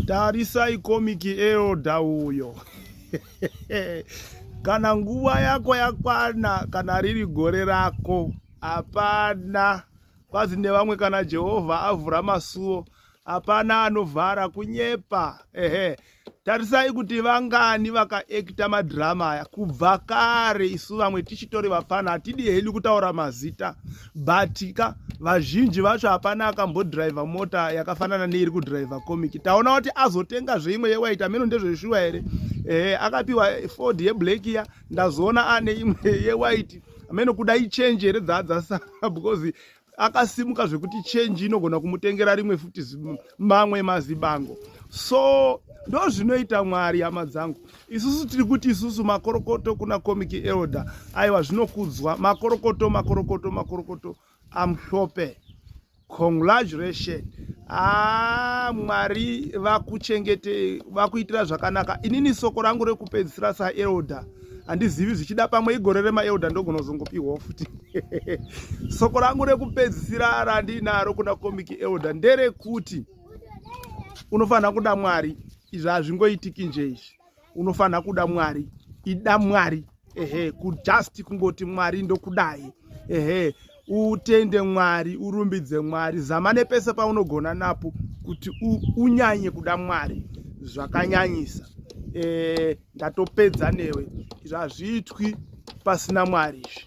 Tarisai komiki eroda uyo. Kana nguva yako yakwana, kana riri gore rako, hapana. Kwazi nevamwe kana Jehovha avhura masuo, hapana anovhara kunyepa. Tarisai kuti vangani vakaekita madrama aya kubva kare. Isu vamwe tichitori vapfana hatidi heli kutaura mazita, batika vazhinji vacho hapana akambodhiraivha mota yakafanana neiri kudhiraivha komiki. Taona kuti azotenga zveimwe yewaiti, ameno ndezveshuwa here. Akapiwa Ford yeblack ya, ndazoona ane imwe yewaiti, ameno kuda ichange here dzadzasa because akasimuka zvekuti change inogona kumutengera rimwe futi mamwe mazibango. So ndo zvinoita Mwari, hama dzangu. Isusu tiri kuti isusu Makorokoto kuna komiki elder. Aiwa zvinokudzwa Makorokoto amhlope. Congratulations. Mwari vakuchengete, vakuitira zvakanaka. Inini soko rangu rekupedzisira sa elder. Handizivi zvichida pamwe igore remaelder ndogonozongopiwa futi. Soko rangu rekupedzisira randinaro kuna komiki elder nderekuti unofana kuda Mwari. Izvi hazvingoitiki nje izvi. Unofana kuda Mwari. Ida Mwari. Kujust kungoti Mwari ndokudai. Utende Mwari, urumbidze Mwari. Zamane pese paunogona napo kuti unyanye kuda Mwari. Zvakanyanyisa. Ndatopedza newe. Izvi hazviitwi pasina Mwari izvi.